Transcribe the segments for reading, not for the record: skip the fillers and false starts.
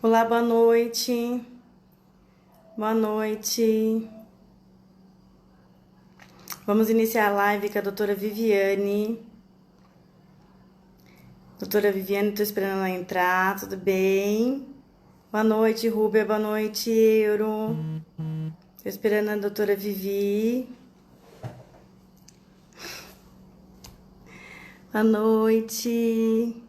Olá, boa noite. Boa noite. Vamos iniciar a live com a doutora Viviane. Doutora Viviane, tô esperando ela entrar, tudo bem? Boa noite, Rúbia, boa noite, Euro. Tô esperando a doutora Vivi. Boa noite.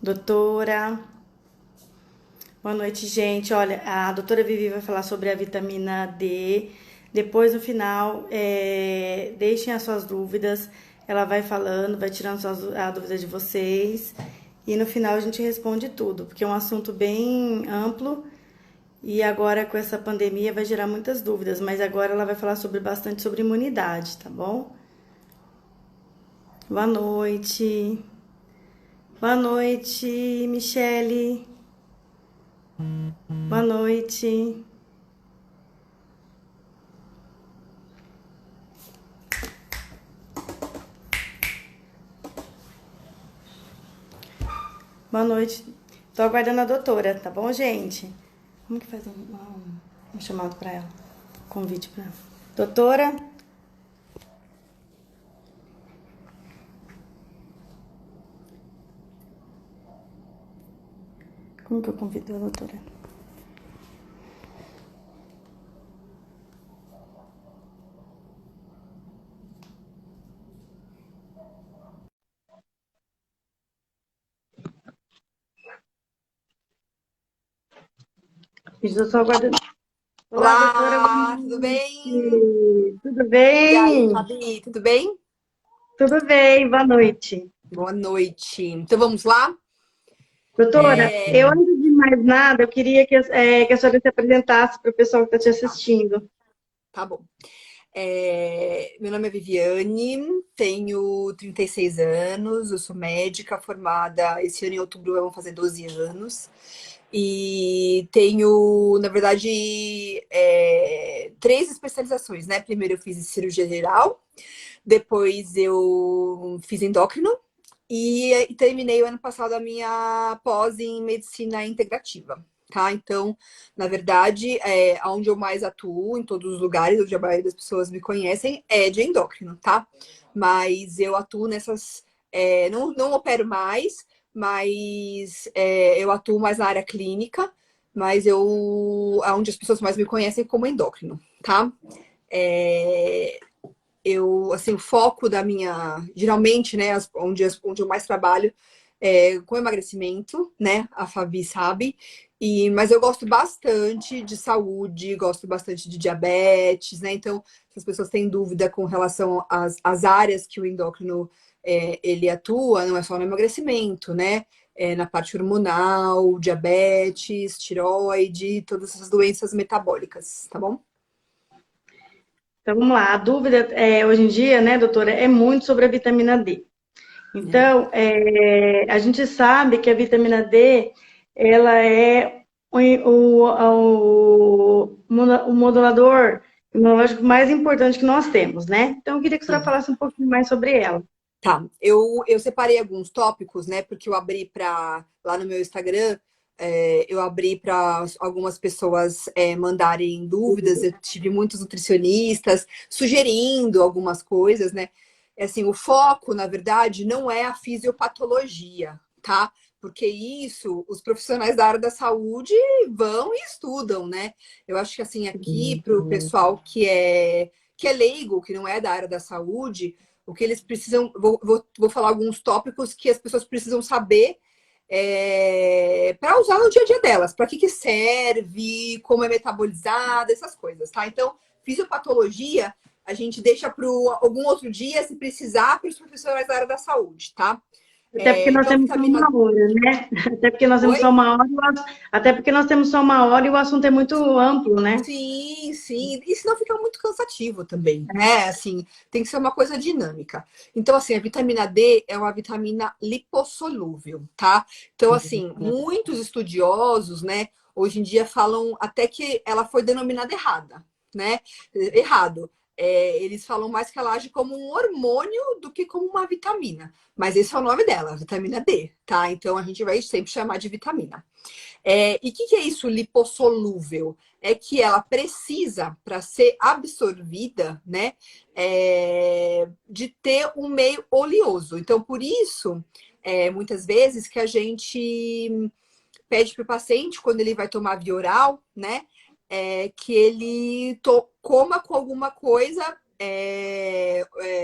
Doutora. Boa noite, gente. Olha, a doutora Vivi vai falar sobre a vitamina D. Depois, no final, deixem as suas dúvidas. Ela vai falando, vai tirando a dúvida de vocês. E no final a gente responde tudo, porque é um assunto bem amplo. E agora, com essa pandemia, vai gerar muitas dúvidas. Mas agora ela vai falar bastante sobre imunidade, tá bom? Boa noite. Boa noite, Michele. Boa noite. Boa noite. Tô aguardando a doutora, tá bom, gente? Como que faz um chamado pra ela? Convite pra ela. Doutora? Como que eu convido a doutora? Estou só aguardando. Olá, doutora. Boa Olá, tudo bem? noite. Tudo E aí, bem? Fabi, tudo bem? Tudo bem, boa noite. Boa noite. Então vamos lá? Doutora, eu antes de mais nada, eu queria que a senhora se apresentasse para o pessoal que está te assistindo. Tá bom. Meu nome é Viviane, tenho 36 anos, eu sou médica formada, esse ano em outubro vão fazer 12 anos. E tenho, na verdade, três especializações, né? Primeiro eu fiz cirurgia geral, depois eu fiz endócrino, e terminei o ano passado a minha pós em medicina integrativa, tá? Então, na verdade, onde eu mais atuo, em todos os lugares onde a maioria das pessoas me conhecem, é de endócrino, tá? Mas eu atuo nessas. Não opero mais, mas eu atuo mais na área clínica, mas onde as pessoas mais me conhecem como endócrino, tá? É, assim, o foco da minha, geralmente, né, onde eu mais trabalho é com emagrecimento, né, a Fabi sabe, mas eu gosto bastante de saúde, gosto bastante de diabetes, né, então, se as pessoas têm dúvida com relação às áreas que o endócrino ele atua, não é só no emagrecimento, né, na parte hormonal, diabetes, tiroide, todas essas doenças metabólicas, tá bom? Então, vamos lá. A dúvida hoje em dia, né, doutora, é muito sobre a vitamina D. Então, a gente sabe que a vitamina D, ela é o modulador imunológico mais importante que nós temos, né? Então, eu queria que a senhora Sim. falasse um pouquinho mais sobre ela. Tá, eu separei alguns tópicos, né? Porque eu abri para lá no meu Instagram, eu abri para algumas pessoas mandarem dúvidas. Eu tive muitos nutricionistas sugerindo algumas coisas, né? Assim, o foco, na verdade, não é a fisiopatologia, tá? Porque isso, os profissionais da área da saúde vão e estudam, né? Eu acho que assim, aqui para o pessoal que é leigo, que não é da área da saúde, o que eles precisam. Vou falar alguns tópicos que as pessoas precisam saber para usar no dia a dia delas. Para que serve, como é metabolizada, essas coisas, tá? Então, fisiopatologia a gente deixa para algum outro dia, se precisar, para os profissionais da área da saúde, tá? Até porque nós Então, a temos só vitamina. uma hora, né? Até porque nós temos Oi? só uma hora, até porque nós temos só uma hora e o assunto é muito amplo, né? Sim, sim. E senão fica muito cansativo também, né? Assim, tem que ser uma coisa dinâmica. Então, assim, a vitamina D é uma vitamina lipossolúvel, tá? Então, assim, muitos estudiosos, né, hoje em dia falam até que ela foi denominada errada, né? Errado. eles falam mais que ela age como um hormônio do que como uma vitamina. Mas esse é o nome dela, vitamina D, tá? Então a gente vai sempre chamar de vitamina. E o que é isso lipossolúvel? É que ela precisa, para ser absorvida, né, de ter um meio oleoso. Então, por isso, muitas vezes que a gente pede para o paciente, quando ele vai tomar via oral, né, que ele coma com alguma coisa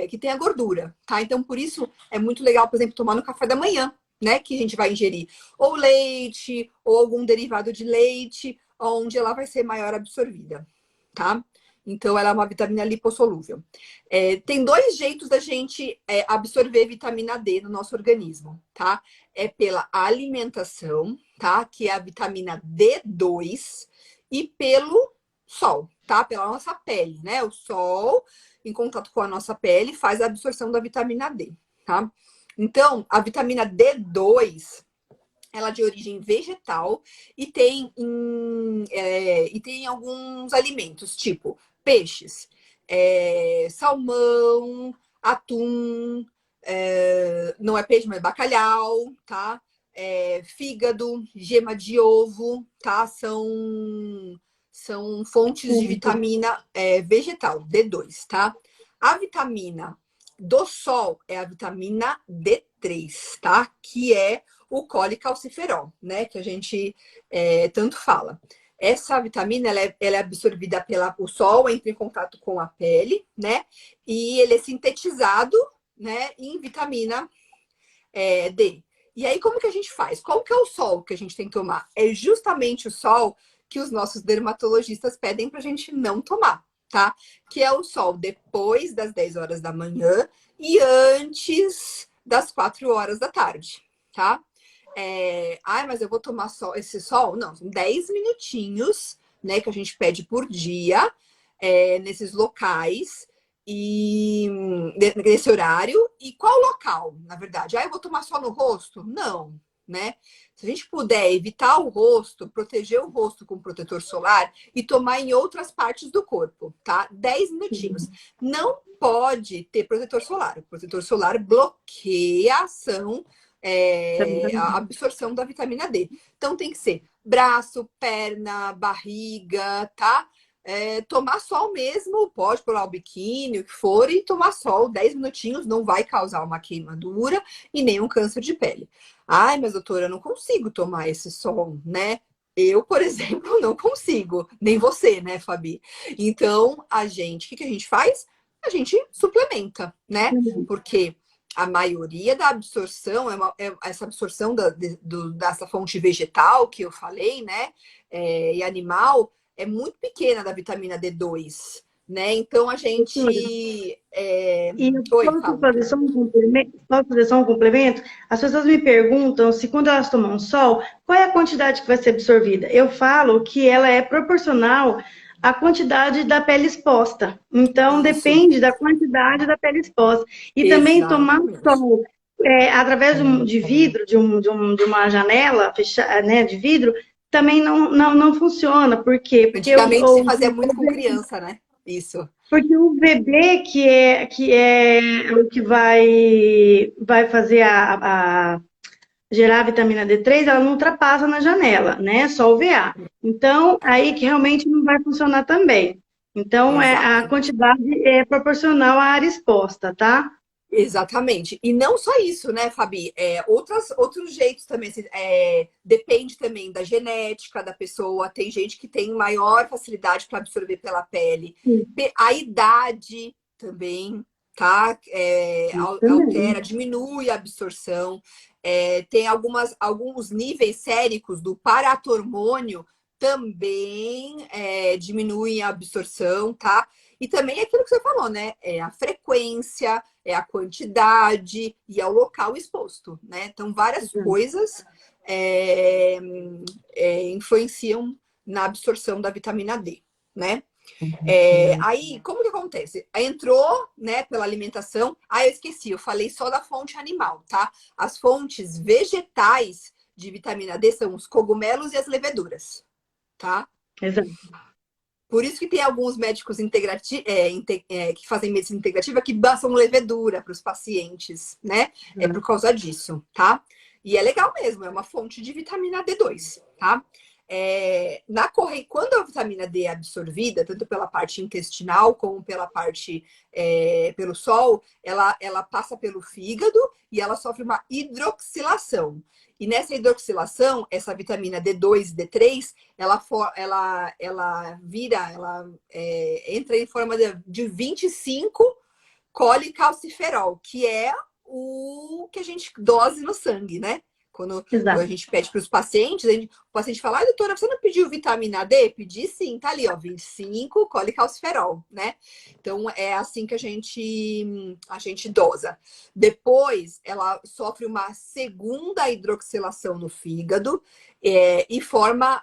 que tenha gordura, tá? Então, por isso, é muito legal, por exemplo, tomar no café da manhã, né, que a gente vai ingerir ou leite, ou algum derivado de leite, onde ela vai ser maior absorvida, tá? Então, ela é uma vitamina lipossolúvel. Tem dois jeitos da gente absorver vitamina D no nosso organismo, tá? É pela alimentação, tá? Que é a vitamina D2, e pelo sol, tá? Pela nossa pele, né? O sol, em contato com a nossa pele, faz a absorção da vitamina D, tá? Então, a vitamina D2, ela é de origem vegetal e tem alguns alimentos, tipo peixes, salmão, atum, não é peixe, mas bacalhau, tá? Fígado, gema de ovo, tá? São fontes de vitamina vegetal, D2, tá? A vitamina do sol é a vitamina D3, tá? Que é o colecalciferol, né? Que a gente tanto fala. Essa vitamina ela é absorvida pelo sol, entra em contato com a pele, né? E ele é sintetizado, né, em vitamina D. E aí, como que a gente faz? Qual que é o sol que a gente tem que tomar? É justamente o sol que os nossos dermatologistas pedem para a gente não tomar, tá? Que é o sol depois das 10 horas da manhã e antes das 4 horas da tarde, tá? Mas eu vou tomar esse sol? Não, são 10 minutinhos, né, que a gente pede por dia, nesses locais e nesse horário. E qual local, na verdade? Eu vou tomar só no rosto? Não, né? Se a gente puder evitar o rosto, proteger o rosto com protetor solar e tomar em outras partes do corpo, tá? 10 minutinhos. Não pode ter protetor solar. O protetor solar bloqueia a ação, a absorção da vitamina D. Então tem que ser braço, perna, barriga, tá? Tomar sol mesmo, pode pular o biquíni, o que for, e tomar sol 10 minutinhos, não vai causar uma queimadura e nem um câncer de pele. Ai, mas doutora, eu não consigo tomar esse sol, né? Eu, por exemplo, não consigo. Nem você, né, Fabi? Então, o que a gente faz? A gente suplementa, né? Porque a maioria da absorção essa absorção dessa fonte vegetal que eu falei, né? E animal é muito pequena da vitamina D2, né? Então a gente. E Oi, fala. posso fazer só um complemento? As pessoas me perguntam se quando elas tomam sol, qual é a quantidade que vai ser absorvida? Eu falo que ela é proporcional à quantidade da pele exposta. Então, Isso, depende da quantidade da pele exposta. E também tomar exatamente. sol através de vidro, de uma janela fechada, né, de vidro, também não funciona. Por quê? Porque Antigamente se fazia muito com criança, né? Isso. porque o bebê que é o que vai fazer gerar a vitamina D3, ela não ultrapassa na janela, né? Só o VA. Então, aí que realmente não vai funcionar também. Então, a Exato. quantidade é proporcional à área exposta, tá? Exatamente. E não só isso, né, Fabi? Outros jeitos também. Assim, depende também da genética da pessoa. Tem gente que tem maior facilidade para absorver pela pele. A idade também, tá? Também. Altera, diminui a absorção. Tem alguns níveis séricos do paratormônio também diminuem a absorção, tá? E também é aquilo que você falou, né? É a frequência, é a quantidade e é o local exposto, né? Então, várias coisas influenciam na absorção da vitamina D, né? Aí, como que acontece? Entrou, né, pela alimentação. Eu esqueci, eu falei só da fonte animal, tá? As fontes vegetais de vitamina D são os cogumelos e as leveduras, tá? Exato. Por isso que tem alguns médicos que fazem medicina integrativa que passam levedura para os pacientes, né? É por causa disso, tá? E é legal mesmo, é uma fonte de vitamina D2, tá? Quando a vitamina D é absorvida, tanto pela parte intestinal como pelo sol, ela passa pelo fígado e ela sofre uma hidroxilação. E nessa hidroxilação, essa vitamina D2 e D3, entra em forma de 25 colicalciferol, que é o que a gente dose no sangue, né? Quando a Exato. gente pede para os pacientes, o paciente fala, doutora, você não pediu vitamina D? Pedi sim, tá ali, ó, 25 colicalciferol, né? Então, é assim que a gente dosa. Depois, ela sofre uma segunda hidroxilação no fígado e forma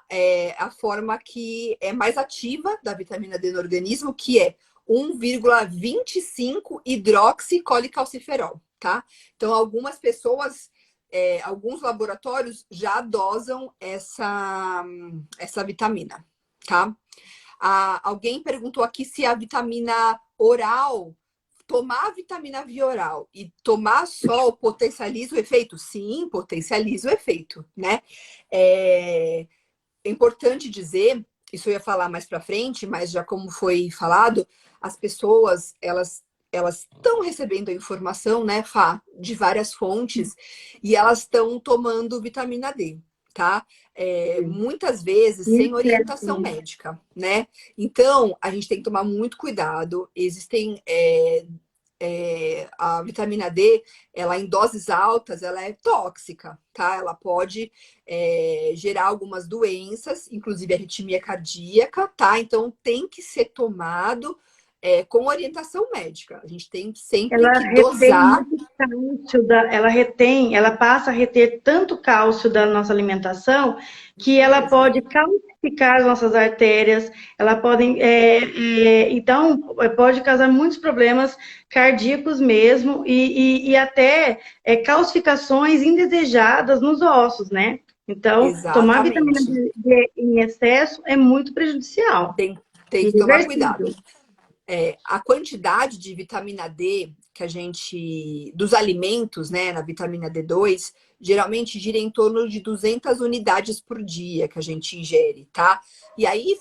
a forma que é mais ativa da vitamina D no organismo, que é 1,25 hidroxicolicalciferol, tá? Então, alguns laboratórios já dosam essa vitamina, tá? Alguém perguntou aqui se a vitamina oral, tomar a vitamina via oral e tomar só potencializa o efeito? Sim, potencializa o efeito, né? É importante dizer, isso eu ia falar mais para frente, mas já como foi falado, as pessoas, elas estão recebendo a informação, né, Fá, de várias fontes, e elas estão tomando vitamina D, tá? Muitas vezes sem orientação médica, né? Então, a gente tem que tomar muito cuidado. Existem a vitamina D, ela em doses altas, ela é tóxica, tá? Ela pode gerar algumas doenças, inclusive arritmia cardíaca, tá? Então tem que ser tomado com orientação médica. A gente tem sempre Ela que retém dosar. muito cálcio, ela passa a reter tanto cálcio da nossa alimentação que ela Mesmo. pode calcificar as nossas artérias, ela pode, então, pode causar muitos problemas cardíacos mesmo e até calcificações indesejadas nos ossos, né? Então, tomar vitamina Exatamente. D em excesso é muito prejudicial, Tem, tem que tomar cuidado. irreversível. A quantidade de vitamina D dos alimentos, né, na vitamina D2, geralmente gira em torno de 200 unidades por dia que a gente ingere, tá? E aí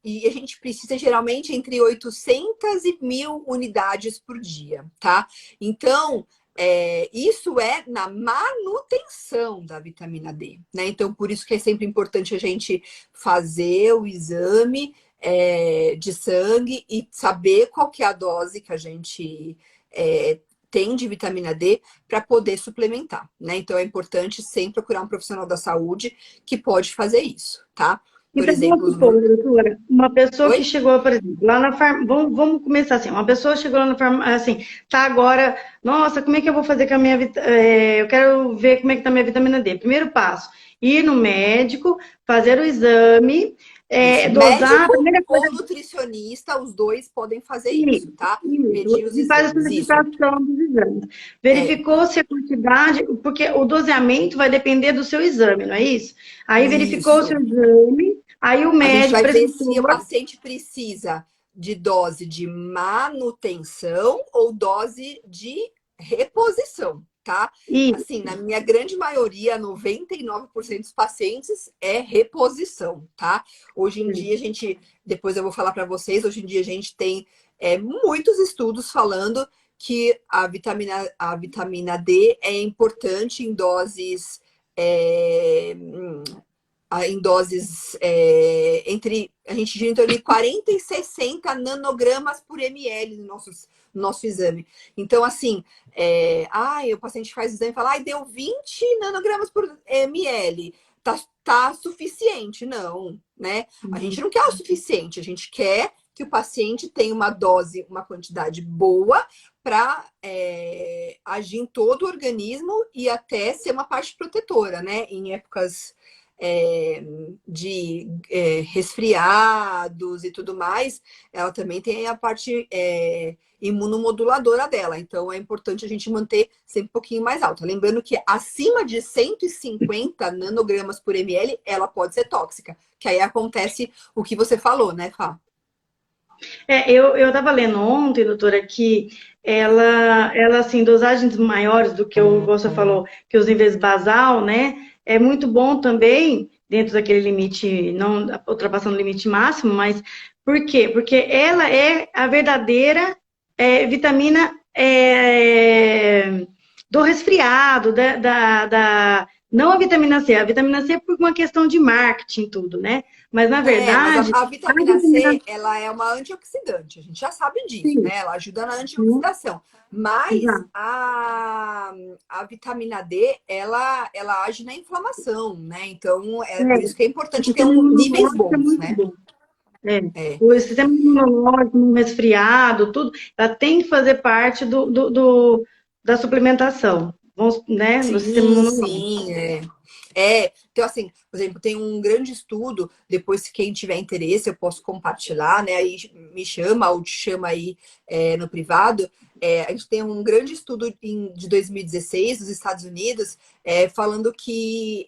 e a gente precisa geralmente entre 800 e 1.000 unidades por dia, tá? Então, isso é na manutenção da vitamina D, né? Então, por isso que é sempre importante a gente fazer o exame de sangue e saber qual que é a dose que a gente tem de vitamina D para poder suplementar, né? Então é importante sempre procurar um profissional da saúde que pode fazer isso, tá? Por Então, vamos exemplo, supor, doutora, uma pessoa que Oi? chegou, por exemplo, lá na farmácia, vamos começar assim, uma pessoa chegou lá na farmácia, assim, tá agora, nossa, como é que eu vou fazer com a eu quero ver como é que tá a minha vitamina D. Primeiro passo, ir no médico, fazer o exame, Isso. dosar, a Médico primeira coisa, ou nutricionista, os dois podem fazer isso, isso, tá? isso, Pedir os e faz a exames, isso. solicitação dos exames. É, Verificou se a quantidade, porque o doseamento vai depender do seu exame, não é isso? Aí verificou o isso. seu exame, aí o A gente médico vai ver se o precisou. paciente precisa de dose de manutenção ou dose de reposição, tá? E Assim, na minha grande maioria, 99% dos pacientes é reposição, tá? Hoje em dia, depois eu vou falar para vocês, hoje em dia a gente tem muitos estudos falando que a vitamina D é importante é, em doses a gente gira em torno de 40 e 60 nanogramas por ml no nosso exame. Então, assim, o paciente faz o exame e fala, deu 20 nanogramas por ml. Tá suficiente? Não, né? A gente não quer o suficiente, a gente quer que o paciente tenha uma quantidade boa para agir em todo o organismo e até ser uma parte protetora, né? Em épocas de resfriados e tudo mais, ela também tem a parte imunomoduladora dela. Então, é importante a gente manter sempre um pouquinho mais alta. Lembrando que acima de 150 nanogramas por ml, ela pode ser tóxica. Que aí acontece o que você falou, né, Fá? Eu estava lendo ontem, doutora, que ela, assim, dosagens maiores do que o você falou, que os níveis basal, né? É muito bom também, dentro daquele limite, não ultrapassando o limite máximo, mas por quê? Porque ela é a verdadeira vitamina do resfriado, não a vitamina C. A vitamina C é por uma questão de marketing, tudo, né? Mas, na Mas verdade, a a vitamina vitamina C, ela é uma antioxidante, a gente já sabe disso, C, né? Ela ajuda na sim, antioxidação. Mas exato. a vitamina D, ela age na inflamação, né? Então, é por isso que é O importante ter sistema níveis imunológico é bons, muito né? bom. É. É. O sistema imunológico, um resfriado, tudo, ela tem que fazer parte da suplementação, vamos, né, do sistema Sim, imunológico. sim, é. Então assim, por exemplo, tem um grande estudo, depois se quem tiver interesse eu posso compartilhar, né? Aí me chama ou te chama aí no privado. A gente tem um grande estudo de 2016 dos Estados Unidos, falando que,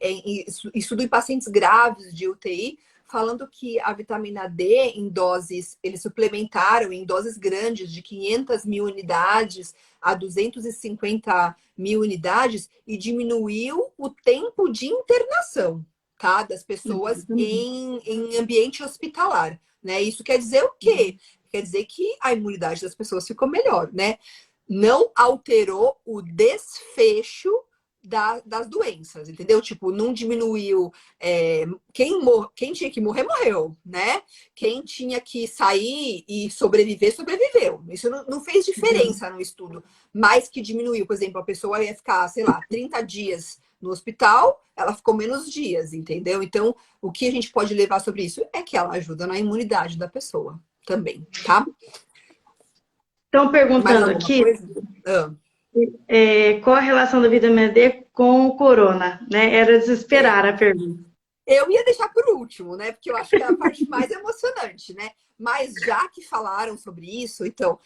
estudo em pacientes graves de UTI, falando que a vitamina D em doses, eles suplementaram em doses grandes de 500 mil unidades a 250 mil unidades e diminuiu o tempo de internação, tá? Das pessoas em ambiente hospitalar, né? Isso quer dizer o quê? Quer dizer que a imunidade das pessoas ficou melhor, né? Não alterou o desfecho das doenças, entendeu? Tipo, não diminuiu. Quem tinha que morrer, morreu, né? Quem tinha que sair e sobreviver, sobreviveu. Isso não fez diferença no estudo, mas que diminuiu. Por exemplo, a pessoa ia ficar, sei lá, 30 dias no hospital, ela ficou menos dias, entendeu? Então, o que a gente pode levar sobre isso é que ela ajuda na imunidade da pessoa também, tá? Estão Mais perguntando alguma aqui coisa? Ah, qual a relação da vitamina D com o corona, né? Era é. desesperar a pergunta. Eu ia deixar por último, né? Porque eu acho que é a parte mais emocionante, né? Mas já que falaram sobre isso, então,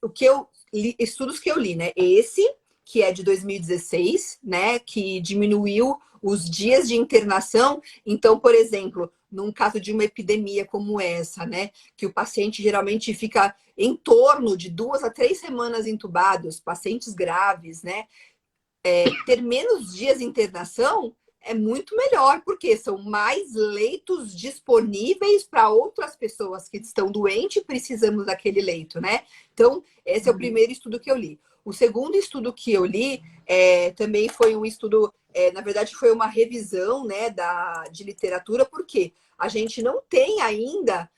o que eu li, estudos que eu li, né? Esse, que é de 2016, né? Que diminuiu os dias de internação. Então, por exemplo, num caso de uma epidemia como essa, né? Que o paciente geralmente fica em torno de 2 a 3 semanas entubados, pacientes graves, né? Ter menos dias de internação é muito melhor, porque são mais leitos disponíveis para outras pessoas que estão doentes e precisamos daquele leito, né? Então, esse é o primeiro estudo que eu li. O segundo estudo que eu li também foi um estudo, na verdade, foi uma revisão, né, de literatura, porque a gente não tem ainda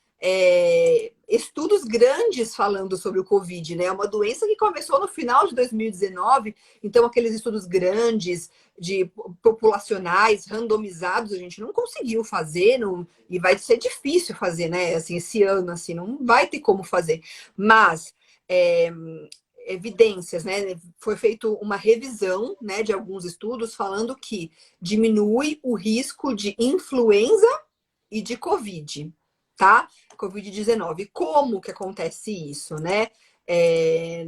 estudos grandes falando sobre o Covid, né? É uma doença que começou no final de 2019, então aqueles estudos grandes de populacionais, randomizados, a gente não conseguiu fazer, e vai ser difícil fazer, né? Assim, esse ano, assim, não vai ter como fazer. Mas evidências, né? Foi feita uma revisão, né, de alguns estudos falando que diminui o risco de influenza e de Covid, tá? Covid-19. Como que acontece isso, né?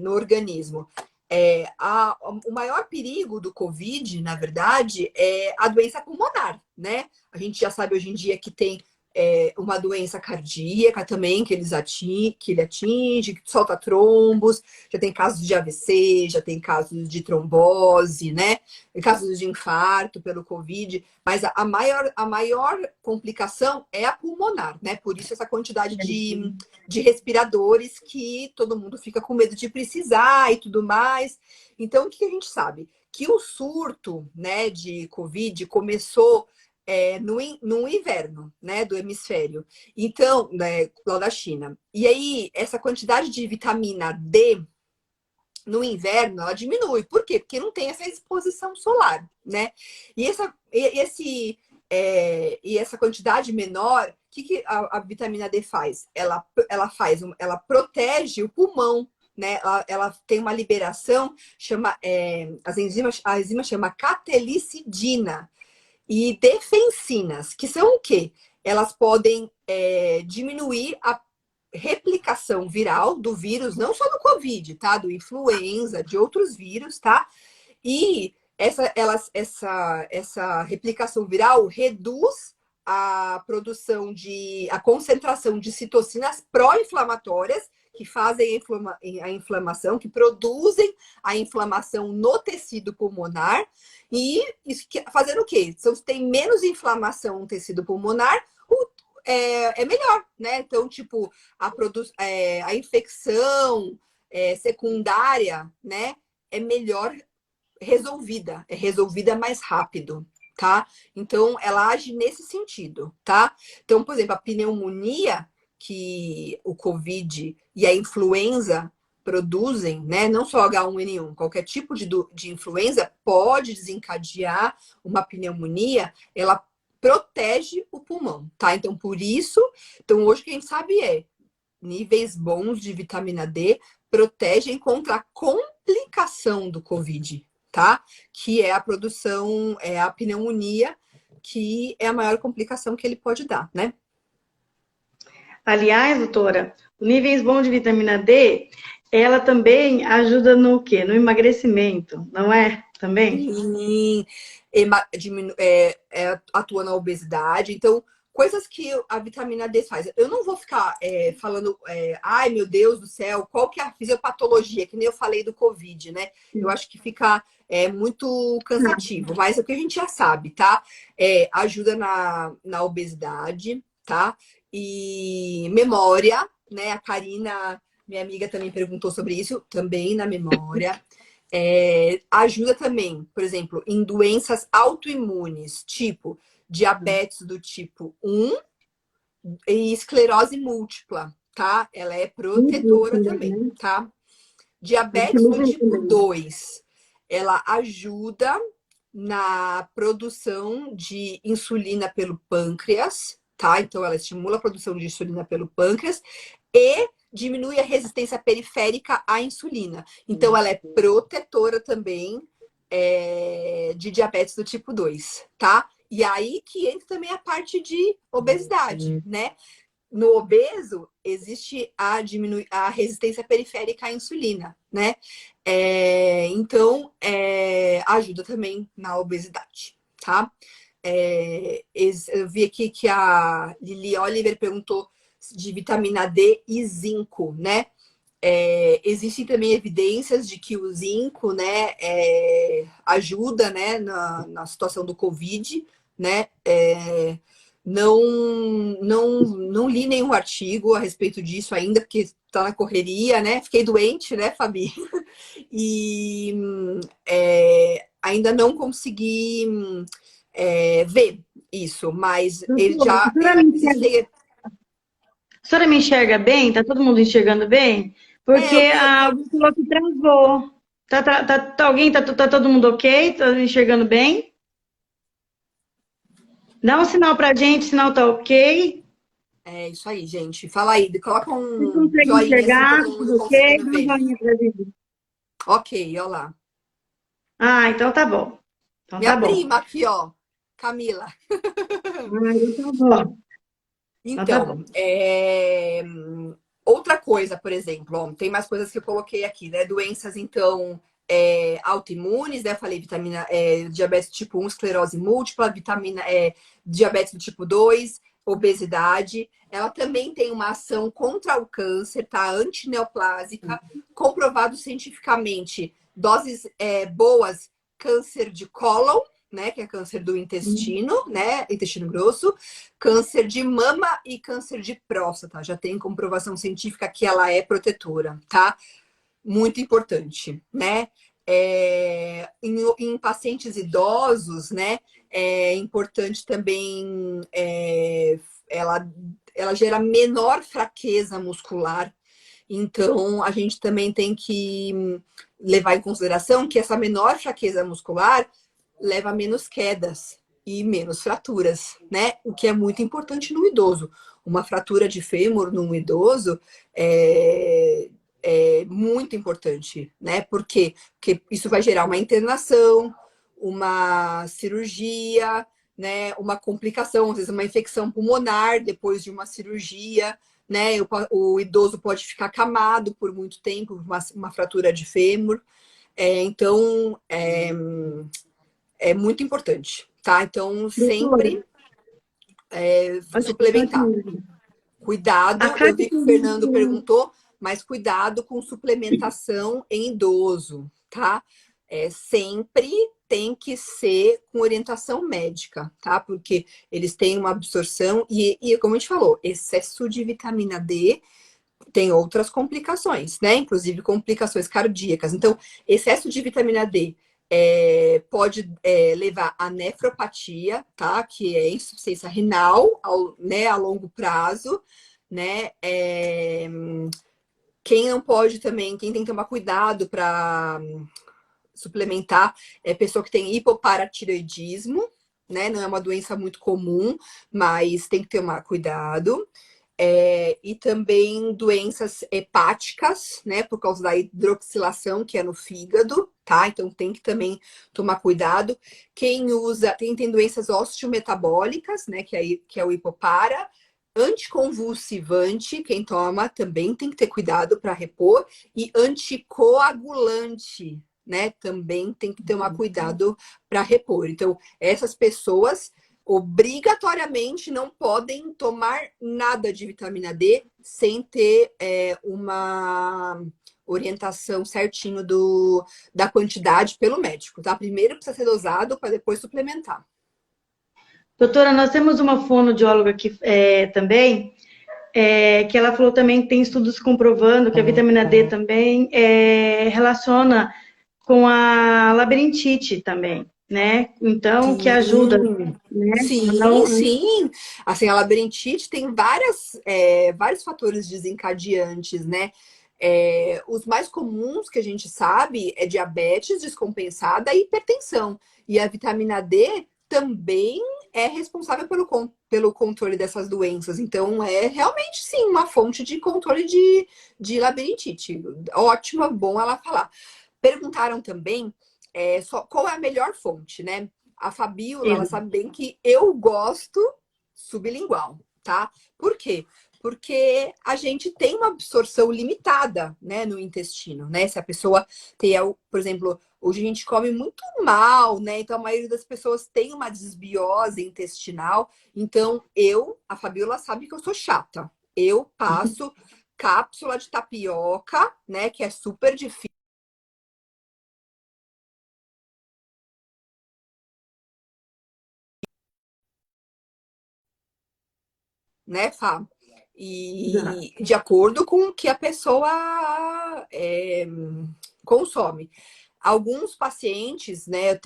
No organismo. O maior perigo do Covid, na verdade, é a doença pulmonar, né? A gente já sabe hoje em dia que tem uma doença cardíaca também que ele atinge, que solta trombos, já tem casos de AVC, já tem casos de trombose, né? Casos de infarto pelo Covid, mas a maior complicação é a pulmonar, né? Por isso essa quantidade de respiradores que todo mundo fica com medo de precisar e tudo mais. Então, o que a gente sabe? Que o surto, né, de Covid começou no inverno, né, do hemisfério. Então, né, lá da China. E aí, essa quantidade de vitamina D no inverno, ela diminui. Por quê? Porque não tem essa exposição solar, né? E essa quantidade menor, o que a vitamina D faz? Ela protege o pulmão, né? Ela tem uma liberação, a enzima chama catelicidina e defensinas, que são o quê? Elas podem diminuir a replicação viral do vírus, não só do Covid, tá? Do influenza, de outros vírus, tá? E essa replicação viral reduz a produção a concentração de citocinas pró-inflamatórias, que fazem a inflamação, que produzem a inflamação no tecido pulmonar. E isso fazendo o quê? Se você tem menos inflamação no tecido pulmonar, é melhor, né? Então, tipo, a infecção secundária, né, é melhor resolvida, é resolvida mais rápido, tá? Então, ela age nesse sentido, tá? Então, por exemplo, a pneumonia que o COVID e a influenza produzem, né? Não só H1N1, qualquer tipo de influenza pode desencadear uma pneumonia, ela protege o pulmão, tá? Então, por isso, então hoje o que a gente sabe níveis bons de vitamina D protegem contra a complicação do COVID, tá? Que é a produção, a pneumonia, que é a maior complicação que ele pode dar, né? Aliás, doutora, níveis bons de vitamina D, ela também ajuda no quê? No emagrecimento, não é? Também? Sim, atua na obesidade. Então, coisas que a vitamina D faz. Eu não vou ficar falando, ai meu Deus do céu, qual que é a fisiopatologia, que nem eu falei do Covid, né? Eu acho que fica muito cansativo, mas é o que a gente já sabe, tá? Ajuda na obesidade, tá? E memória, né? A Karina, minha amiga, também perguntou sobre isso, também na memória. Ajuda também, por exemplo, em doenças autoimunes, tipo diabetes do tipo 1 e esclerose múltipla, tá? Ela é protetora também, tá? Diabetes do tipo 2, ela ajuda na produção de insulina pelo pâncreas, tá? Então, ela estimula a produção de insulina pelo pâncreas e diminui a resistência periférica à insulina. Então, ela é protetora também de diabetes do tipo 2, tá? E aí que entra também a parte de obesidade, né? No obeso, existe a resistência periférica à insulina, né? Então, ajuda também na obesidade, tá? Eu vi aqui que a Lili Oliver perguntou de vitamina D e zinco, né? Existem também evidências de que o zinco, né, ajuda, né, na situação do COVID, né? Não li nenhum artigo a respeito disso ainda, porque está na correria, né? Fiquei doente, né, Fabi? E ainda não consegui ver isso, mas ele já existe. A senhora me enxerga bem? Tá todo mundo enxergando bem? Porque Eu vi aqui. alguém falou que travou. Tá todo mundo ok? Tá enxergando bem? Dá um sinal pra gente, sinal tá ok. É isso aí, gente. Fala aí, coloca Vocês um conseguem joinha assim, enxergar? todo mundo Tudo ok? conseguindo Dá um ver. joinha pra gente. Ok, olha lá. Ah, então tá bom. Então Minha tá bom. prima aqui, ó, Camila. Ah, então tá bom. Então tá bom. Então, outra coisa, por exemplo, ó, tem mais coisas que eu coloquei aqui, né? Doenças, então, autoimunes, né? Eu falei diabetes tipo 1, esclerose múltipla, diabetes do tipo 2, obesidade. Ela também tem uma ação contra o câncer, tá? Antineoplásica, comprovado cientificamente. Doses boas, câncer de cólon, né? Que é câncer do intestino, né? Intestino grosso, câncer de mama e câncer de próstata. Já tem comprovação científica que ela é protetora, tá? Muito importante, né? Em pacientes idosos, né? É importante também ela gera menor fraqueza muscular. Então, a gente também tem que levar em consideração que essa menor fraqueza muscular leva a menos quedas e menos fraturas, né? O que é muito importante no idoso. Uma fratura de fêmur num idoso é muito importante, né? Por quê? Porque isso vai gerar uma internação, uma cirurgia, né? Uma complicação, às vezes uma infecção pulmonar depois de uma cirurgia, né? O idoso pode ficar acamado por muito tempo, uma fratura de fêmur. Então, é muito importante, tá? Então, Doutora, sempre. Acho que suplementar. a Cuidado, eu Kátia vi que o tem Fernando visto. perguntou, mas cuidado com suplementação em idoso, tá? Sempre tem que ser com orientação médica, tá? Porque eles têm uma absorção e como a gente falou, excesso de vitamina D tem outras complicações, né? Inclusive complicações cardíacas. Então, excesso de vitamina D pode levar a nefropatia, tá? Que é insuficiência renal, né, a longo prazo, né? Quem não pode também, quem tem que tomar cuidado para suplementar é pessoa que tem hipoparatiroidismo, né? Não é uma doença muito comum, mas tem que tomar cuidado. E também doenças hepáticas, né, por causa da hidroxilação que é no fígado, tá? Então tem que também tomar cuidado. Quem usa, tem doenças osteometabólicas, né, que é o hipopara, anticonvulsivante, quem toma também tem que ter cuidado para repor, e anticoagulante, né, também tem que tomar cuidado para repor. Então, essas pessoas obrigatoriamente não podem tomar nada de vitamina D sem ter uma orientação certinho da quantidade pelo médico, tá? Primeiro precisa ser dosado para depois suplementar. Doutora, nós temos uma fonoaudióloga aqui também, que ela falou também que tem estudos comprovando que a vitamina D também relaciona com a labirintite também, né? Então, que ajuda, Sim, né? sim, Não, sim. Assim, a labirintite tem vários fatores desencadeantes, né? Os mais comuns que a gente sabe é diabetes descompensada e hipertensão. E a vitamina D também é responsável pelo controle dessas doenças. Então, é realmente, sim, uma fonte de controle de labirintite. Ótima, bom ela falar. Perguntaram também qual é a melhor fonte, né? A Fabiola, ela sabe bem que eu gosto sublingual, tá? Por quê? Porque a gente tem uma absorção limitada, né, no intestino, né? Se a pessoa tem, por exemplo, hoje a gente come muito mal, né? Então a maioria das pessoas tem uma desbiose intestinal. Então a Fabiola sabe que eu sou chata. Eu passo cápsula de tapioca, né, que é super difícil, né, Fá? E de acordo com o que a pessoa consome. Alguns pacientes, né,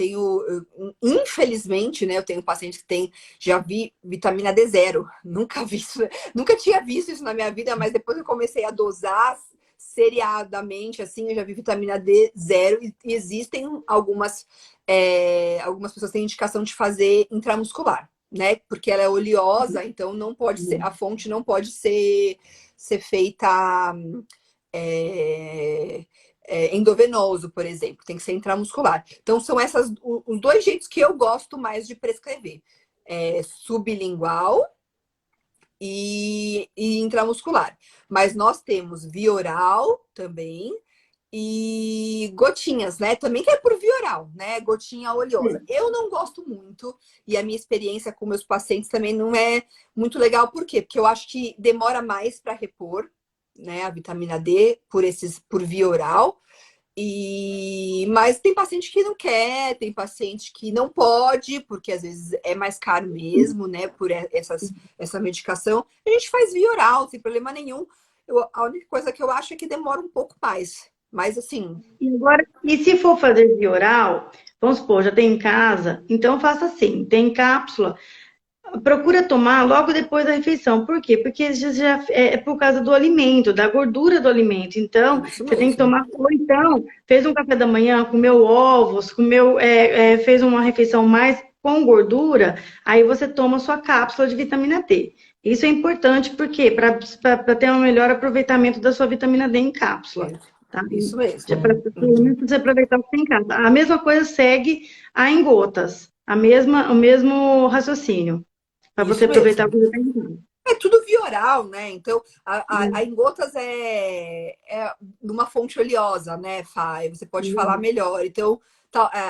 infelizmente, né, eu tenho pacientes que já vi vitamina D zero, nunca vi isso, nunca tinha visto isso na minha vida, mas depois eu comecei a dosar seriadamente, assim, eu já vi vitamina D zero, e existem algumas pessoas têm indicação de fazer intramuscular, né, porque ela é oleosa, então não pode ser, a fonte não pode ser feita é, endovenoso, por exemplo, tem que ser intramuscular. Então, são os dois jeitos que eu gosto mais de prescrever: sublingual e intramuscular. Mas nós temos via oral também e gotinhas, né? Também que é por via oral, né? Gotinha oleosa. Eu não gosto muito e a minha experiência com meus pacientes também não é muito legal. Por quê? Porque eu acho que demora mais para repor, né, a vitamina D por via oral. Mas tem paciente que não quer, tem paciente que não pode, porque às vezes é mais caro mesmo, né, por essa medicação. A gente faz via oral, sem problema nenhum. A única coisa que eu acho é que demora um pouco mais. Mas assim, e se for fazer via oral, vamos supor, já tem em casa, então faça assim, tem cápsula, procura tomar logo depois da refeição. Por quê? Porque já é por causa do alimento, da gordura do alimento. Então, isso você tem que mesmo. tomar. Ou então, fez um café da manhã, comeu ovos, fez uma refeição mais com gordura, aí você toma sua cápsula de vitamina D. Isso é importante porque para ter um melhor aproveitamento da sua vitamina D em cápsula. Tá? Isso mesmo. Para pelo menos você aproveitar o que tem em casa. A mesma coisa segue a em gotas, o mesmo raciocínio para você Isso aproveitar o mesmo. que você está usando. É tudo via oral, né? Então, a em gotas é de uma fonte oleosa, né, Fá? Você pode falar melhor. Então,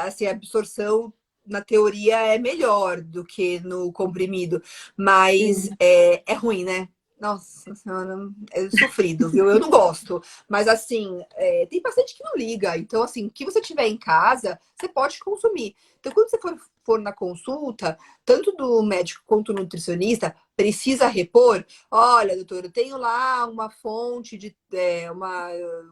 assim, a absorção na teoria é melhor do que no comprimido, mas Sim. é ruim, né? Nossa senhora, é sofrido, viu? Eu não gosto. Mas assim, tem paciente que não liga. Então, assim, o que você tiver em casa, você pode consumir. Então, quando você for na consulta, tanto do médico quanto do nutricionista, precisa repor. Olha, doutor, eu tenho lá uma fonte de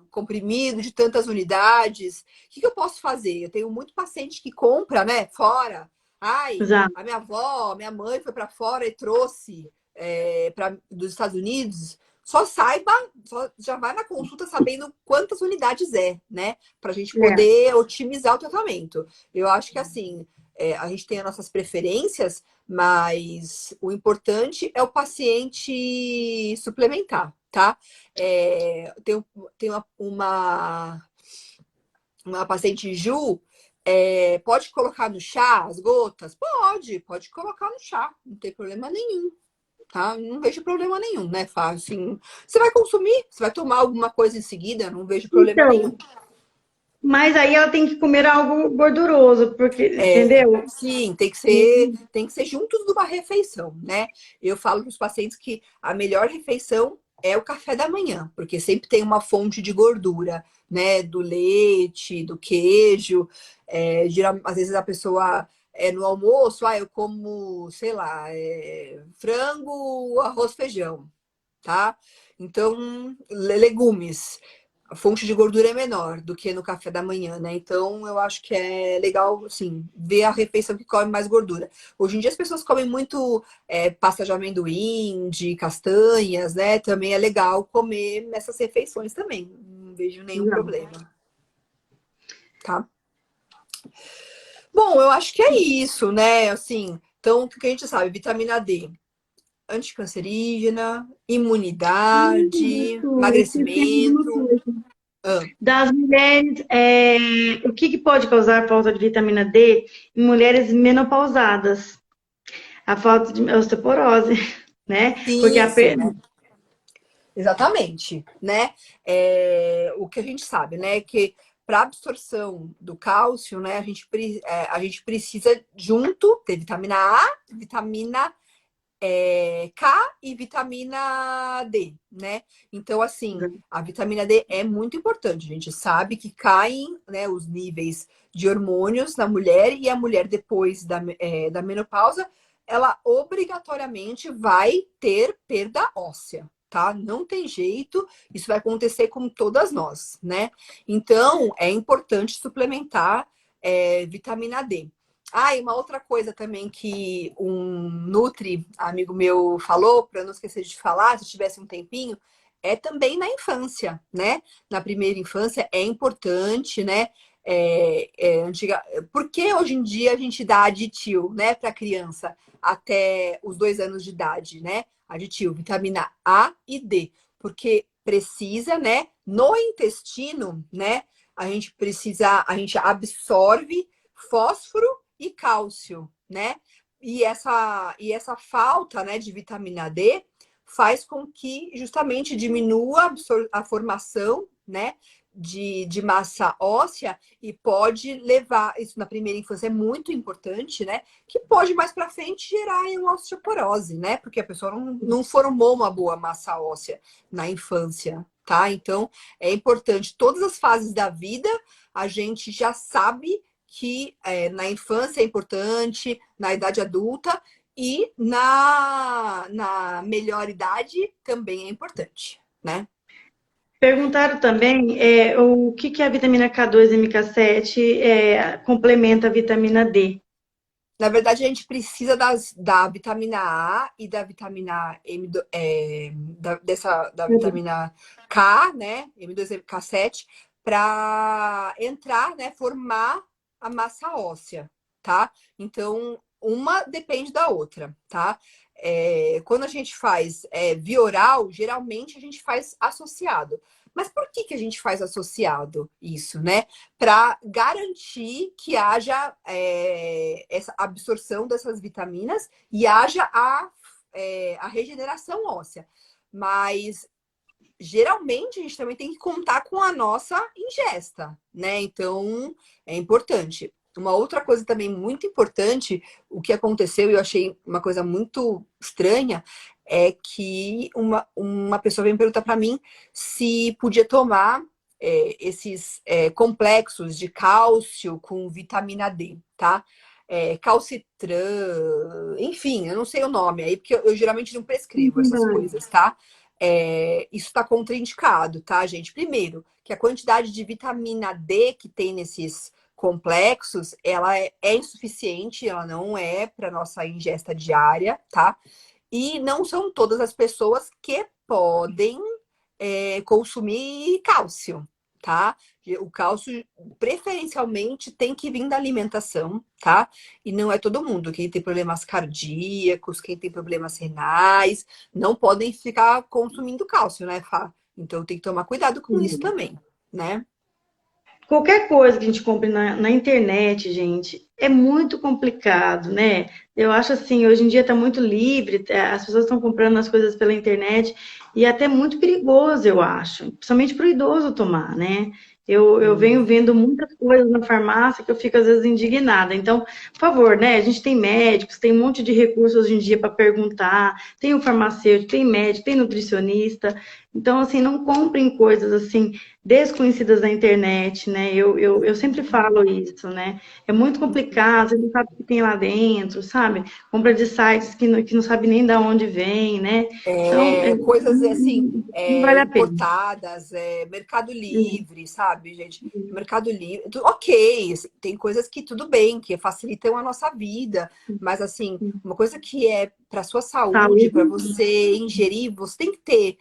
comprimido de tantas unidades. O que eu posso fazer? Eu tenho muito paciente que compra, né, fora. Ai, Exato. a minha avó, minha mãe foi para fora e trouxe dos Estados Unidos. Só já vai na consulta sabendo quantas unidades né? Para a gente É. poder otimizar o tratamento. Eu acho que assim, a gente tem as nossas preferências, mas o importante é o paciente suplementar, tá? Tem uma paciente Ju, pode colocar no chá as gotas? Pode colocar no chá, não tem problema nenhum. Tá? Não vejo problema nenhum, né, Fá? Assim, você vai consumir, você vai tomar alguma coisa em seguida, não vejo problema Então, nenhum. mas aí ela tem que comer algo gorduroso, porque, entendeu? Sim, E- tem que ser junto de uma refeição, né? Eu falo para os pacientes que a melhor refeição é o café da manhã, porque sempre tem uma fonte de gordura, né? Do leite, do queijo. Às vezes a pessoa no almoço, eu como, sei lá, frango, arroz, feijão, tá? Então, legumes. A fonte de gordura é menor do que no café da manhã, né? Então, eu acho que é legal, assim, ver a refeição que come mais gordura. Hoje em dia, as pessoas comem muito pasta de amendoim, de castanhas, né? Também é legal comer nessas refeições também. Não vejo nenhum Não. problema, tá? Bom, eu acho que é isso, né? Assim, então, o que a gente sabe? Vitamina D, anticancerígena, imunidade, Isso, esqueci de uma emagrecimento. coisa. Das mulheres, o que pode causar falta de vitamina D em mulheres menopausadas? A falta de osteoporose, né? Porque Sim, sim, exatamente, né? O que a gente sabe, né? Que para absorção do cálcio, né? A gente precisa junto ter vitamina A, vitamina K e vitamina D, né? Então, assim, a vitamina D é muito importante. A gente sabe que caem, né, os níveis de hormônios na mulher e a mulher depois da menopausa, ela obrigatoriamente vai ter perda óssea. Tá? Não tem jeito, isso vai acontecer com todas nós, né? Então, é importante suplementar vitamina D. E uma outra coisa também que um Nutri, amigo meu, falou, para não esquecer de falar, se tivesse um tempinho, é também na infância, né? Na primeira infância é importante, né? Porque hoje em dia a gente dá aditivo, né, para criança até os 2 anos de idade, né? Aditivo, vitamina A e D, porque precisa, né? No intestino, né? A gente absorve fósforo e cálcio, né? E essa falta, né, de vitamina D faz com que justamente diminua a formação, né, de massa óssea e pode levar, isso na primeira infância é muito importante, né, que pode mais para frente gerar uma osteoporose, né, porque a pessoa não formou uma boa massa óssea na infância, tá? Então, é importante, todas as fases da vida, a gente já sabe que na infância é importante, na idade adulta e na melhor idade também é importante, né? Perguntaram também o que a vitamina K2 e MK7 complementa a vitamina D. Na verdade, a gente precisa da vitamina A e da vitamina da vitamina K, né? M2K7, para entrar, né? Formar a massa óssea, tá? Então, uma depende da outra, tá? Quando a gente faz via oral, geralmente a gente faz associado. Mas por que a gente faz associado isso, né? Para garantir que haja essa absorção dessas vitaminas e haja a regeneração óssea. Mas geralmente a gente também tem que contar com a nossa ingesta, né? Então é importante. Uma outra coisa também muito importante, o que aconteceu, e eu achei uma coisa muito estranha, é que uma pessoa veio perguntar para mim se podia tomar esses complexos de cálcio com vitamina D, tá? Calcitran, enfim, eu não sei o nome aí, porque eu geralmente não prescrevo essas coisas, tá? Isso está contraindicado, tá, gente? Primeiro, que a quantidade de vitamina D que tem nesses complexos, ela é insuficiente, ela não é para nossa ingesta diária, tá? E não são todas as pessoas que podem consumir cálcio, tá? O cálcio, preferencialmente, tem que vir da alimentação, tá? E não é todo mundo. Quem tem problemas cardíacos, quem tem problemas renais, não podem ficar consumindo cálcio, né, Fá? Então tem que tomar cuidado com isso também, né? Qualquer coisa que a gente compre na internet, gente, é muito complicado, né? Eu acho assim, hoje em dia está muito livre, as pessoas estão comprando as coisas pela internet e é até muito perigoso, eu acho, principalmente para o idoso tomar, né? Eu venho vendo muitas coisas na farmácia que eu fico às vezes indignada. Então, por favor, né? A gente tem médicos, tem um monte de recursos hoje em dia para perguntar, tem o farmacêutico, tem médico, tem nutricionista. Então, assim, não comprem coisas assim desconhecidas na internet, né? Eu sempre falo isso, né? É muito complicado, você não sabe o que tem lá dentro, sabe? Compra de sites que não sabe nem de onde vem, né? Então, Coisas assim, não vale a pena. importadas, Mercado Livre, sabe, gente? Mercado Livre, ok, assim, tem coisas que tudo bem, que facilitam a nossa vida, mas assim, uma coisa que é para sua saúde, para Saúde, você ingerir, você tem que ter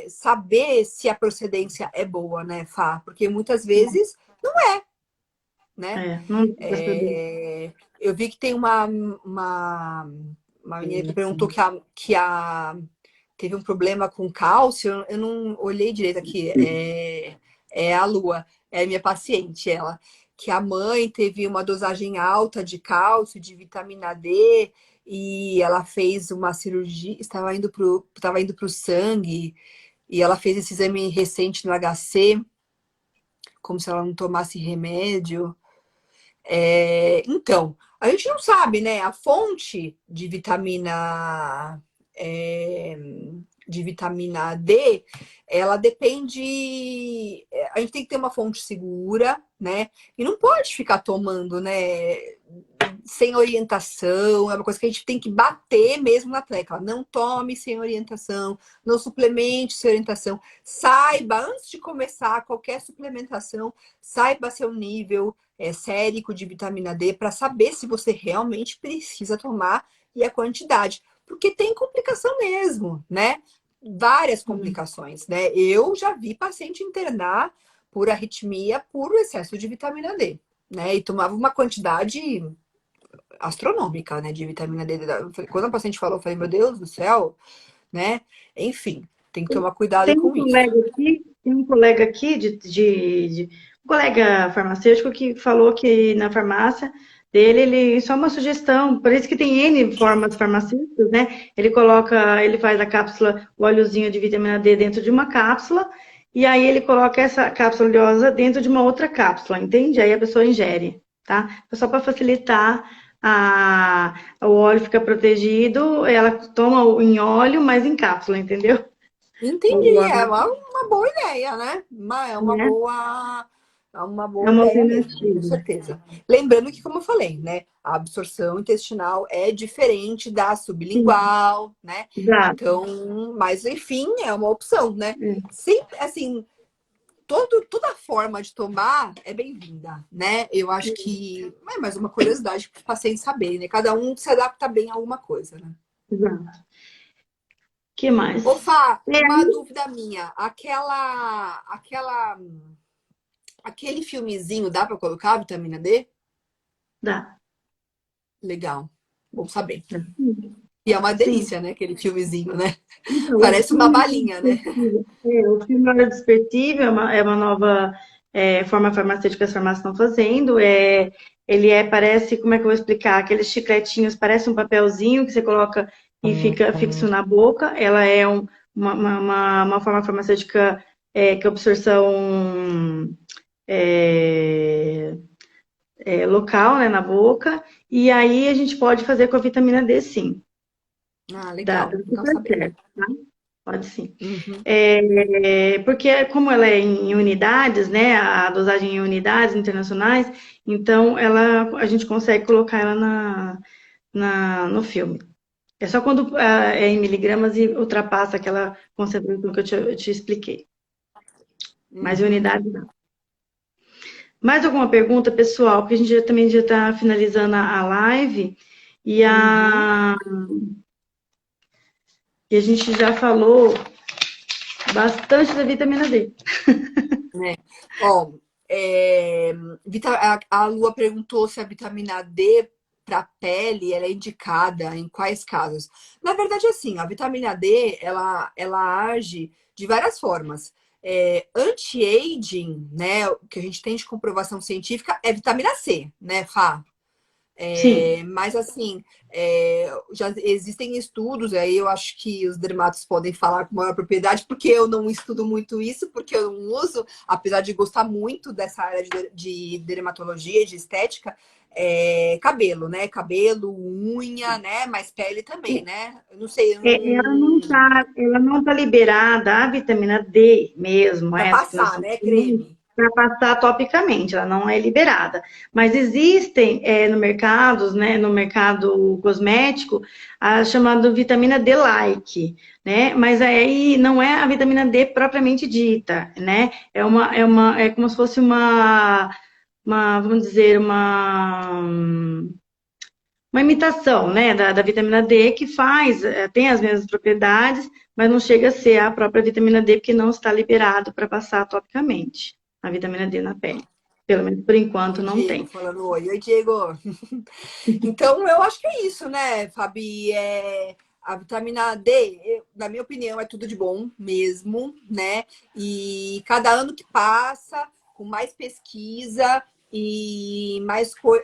saber se a procedência é boa, né, Fá? Porque muitas vezes não é, né? não dá pra saber. Eu vi que tem uma menina que perguntou teve um problema com cálcio. Eu não olhei direito aqui. É a Lua, é a minha paciente, ela. Que a mãe teve uma dosagem alta de cálcio, de vitamina D, e ela fez uma cirurgia, estava indo pro sangue, e ela fez esse exame recente no HC, como se ela não tomasse remédio. Então, a gente não sabe, né? A fonte é, de vitamina D, ela depende. A gente tem que ter uma fonte segura, né? E não pode ficar tomando, né? Sem orientação, é uma coisa que a gente tem que bater mesmo na tecla. Não tome sem orientação, não suplemente sem orientação. Saiba, antes de começar qualquer suplementação, saiba seu nível sérico de vitamina D para saber se você realmente precisa tomar e a quantidade. Porque tem complicação mesmo, né? Várias complicações, né? Eu já vi paciente internar por arritmia por excesso de vitamina D, né? E tomava uma quantidade astronômica, né, de vitamina D. Quando a paciente falou, eu falei, meu Deus do céu, né? Enfim, tem que tomar cuidado com isso. Tem um colega aqui um colega farmacêutico que falou que na farmácia dele, ele só uma sugestão, por isso que tem N formas farmacêuticas, né? Ele faz a cápsula, o óleozinho de vitamina D dentro de uma cápsula, e aí ele coloca essa cápsula oleosa dentro de uma outra cápsula, entende? Aí a pessoa ingere, tá? É só para facilitar o óleo fica protegido, ela toma em óleo, mas em cápsula, entendeu? Entendi, uma boa ideia, né? Né? É uma É boa uma ideia mesmo, com alternativa. certeza. Lembrando que, como eu falei, né, a absorção intestinal é diferente da Sim, sublingual, né? exato. Então, mas enfim, é uma opção, né? É, Sempre, assim, toda forma de tomar é bem-vinda, né? Eu acho que é mais uma curiosidade para o paciente saber, né? Cada um se adapta bem a alguma coisa, né? exato. Que Ô, mais? Fá, É, uma dúvida minha. Aquele filmezinho dá para colocar vitamina D? dá. Legal. Bom saber. Dá. E é uma Sim. delícia, né? Aquele filmezinho, né? Então, Parece uma balinha, né? o filme Hora Dispertível é uma nova forma farmacêutica que as farmácias estão fazendo. Ele parece, como é que eu vou explicar? Aqueles chicletinhos, parece um papelzinho que você coloca e fica fixo na boca. Ela é uma forma farmacêutica que a absorção é, local, né, na boca, e aí a gente pode fazer com a vitamina D, sim. Ah, Dá legal. Legal super saber. certo, tá? Pode sim. Uhum. Porque como ela é em unidades, né, a dosagem em unidades internacionais, então a gente consegue colocar ela no filme. É só quando é em miligramas e ultrapassa aquela concentração que eu te expliquei. Mas em Uhum. unidades não. Mais alguma pergunta, pessoal? Porque a gente também já está finalizando a live e Uhum. a gente já falou bastante da vitamina D. Né? Ó, é, a Lua perguntou se a vitamina D para pele ela é indicada em quais casos. Na verdade, assim, a vitamina D ela age de várias formas. Anti-aging, né? O que a gente tem de comprovação científica é vitamina C, né, Fá? Sim. Mas assim, já existem estudos, aí eu acho que os dermatos podem falar com maior propriedade, porque eu não estudo muito isso, porque eu não uso, apesar de gostar muito dessa área de dermatologia, de estética, cabelo, né? Cabelo, unha, né? Mas pele também, né? Eu não sei, Ela não tá liberada, a vitamina D mesmo, para essa que nós passar, estamos né? falando, Creme. para passar topicamente, ela não é liberada. Mas existem no mercado, né, no mercado cosmético, a chamada vitamina D-like, né? Mas aí não é a vitamina D propriamente dita, né? É como se fosse vamos dizer, uma imitação, né, da vitamina D que tem as mesmas propriedades, mas não chega a ser a própria vitamina D porque não está liberado para passar topicamente a vitamina D na pele. Pelo menos por enquanto O não Diego tem. falando oi. Oi, Diego. Então, eu acho que é isso, né, Fabi? A vitamina D, na minha opinião, é tudo de bom mesmo, né? E cada ano que passa, com mais pesquisa e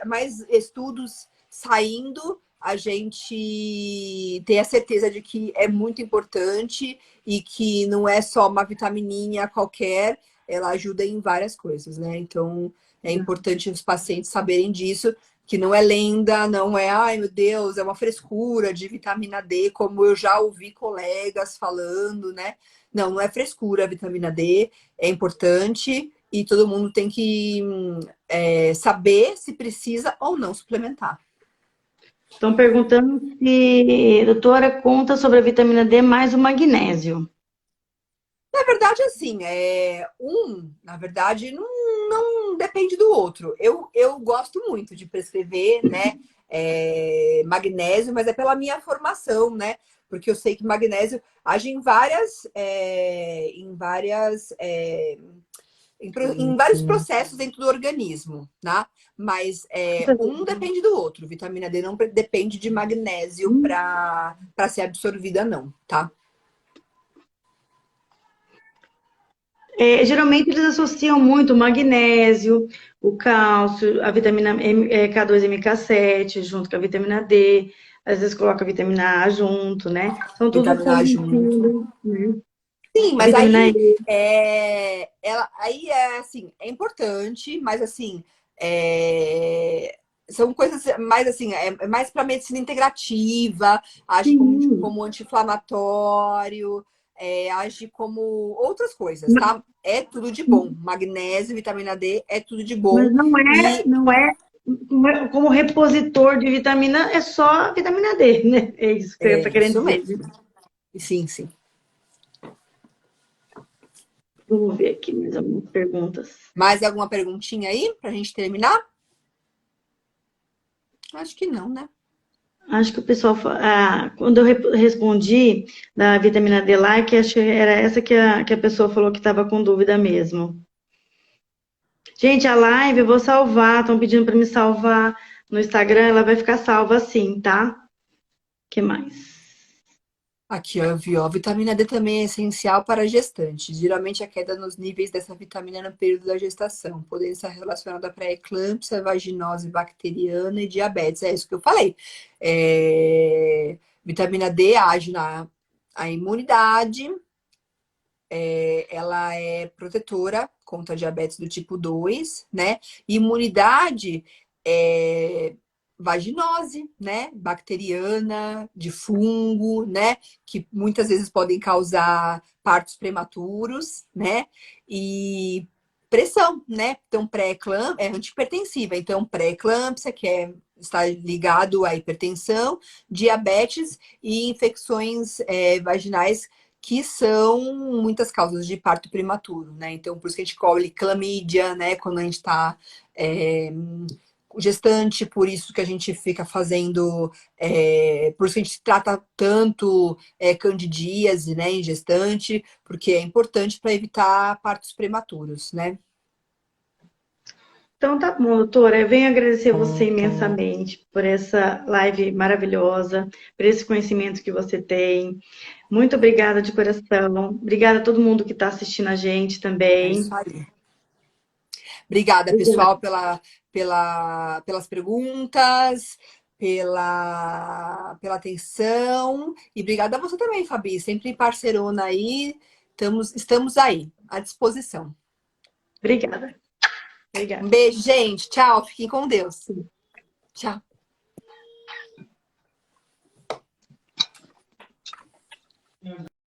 mais estudos saindo, a gente tem a certeza de que é muito importante e que não é só uma vitamininha qualquer, ela ajuda em várias coisas, né? Então, é importante os pacientes saberem disso, que não é lenda, não é, ai meu Deus, é uma frescura de vitamina D, como eu já ouvi colegas falando, né? Não, não é frescura a vitamina D, é importante e todo mundo tem que saber se precisa ou não suplementar. Estão perguntando se, doutora, conta sobre a vitamina D mais o magnésio. Na verdade, assim, na verdade, não depende do outro. Eu gosto muito de prescrever, né, magnésio, mas é pela minha formação, né? Porque eu sei que magnésio age em vários processos dentro do organismo, né? Mas um depende do outro. Vitamina D não depende de magnésio para ser absorvida, não, tá? Geralmente eles associam muito o magnésio, o cálcio, a vitamina K2 MK7 junto com a vitamina D, às vezes coloca a vitamina A junto, né? São tudo Vitamina A como junto. né? Sim, A mas vitamina aí E. aí é assim, é importante, mas assim, são coisas mais assim, é mais para medicina integrativa, age Sim, como anti-inflamatório, age como outras coisas, tá? É tudo de bom. Magnésio, vitamina D é tudo de bom. mas E não é como repositor de vitamina, é só a vitamina D, né? É isso que você está querendo isso dizer, né? mesmo. Sim, sim. Vamos ver aqui mais algumas perguntas. Mais alguma perguntinha aí pra gente terminar? Acho que não, né? Acho que o pessoal, quando eu respondi da vitamina D lá, que acho que era essa que a pessoa falou que estava com dúvida mesmo. Gente, a live eu vou salvar, estão pedindo para me salvar no Instagram, ela vai ficar salva assim, tá? Que mais? Aqui, ó, eu vi, ó, vitamina D também é essencial para gestantes. Geralmente a queda nos níveis dessa vitamina no período da gestação, podendo estar relacionada à pré-eclâmpsia, vaginose bacteriana e diabetes. É isso que eu falei. Vitamina D age na a imunidade, ela é protetora contra diabetes do tipo 2, né? Imunidade vaginose, né? Bacteriana, de fungo, né? Que muitas vezes podem causar partos prematuros, né? E pressão, né? Então, pré-eclâmpsia é antihipertensiva. Então, pré-eclâmpsia, que está ligado à hipertensão, diabetes e infecções vaginais, que são muitas causas de parto prematuro, né? Então, por isso que a gente cobre clamídia, né? Quando a gente está gestante, por isso que a gente fica fazendo, por isso que a gente trata tanto candidíase, né, em gestante, porque é importante para evitar partos prematuros, né? Então tá bom, doutora. Eu venho agradecer você imensamente por essa live maravilhosa, por esse conhecimento que você tem. Muito obrigada de coração. Obrigada a todo mundo que está assistindo a gente É isso também. aí. Obrigada, pessoal, pelas perguntas, pela atenção. E obrigada a você também, Fabi. Sempre parceirona aí. Estamos aí, à disposição. Obrigada. Um Obrigada. beijo, gente. Tchau. Fiquem com Deus. Tchau.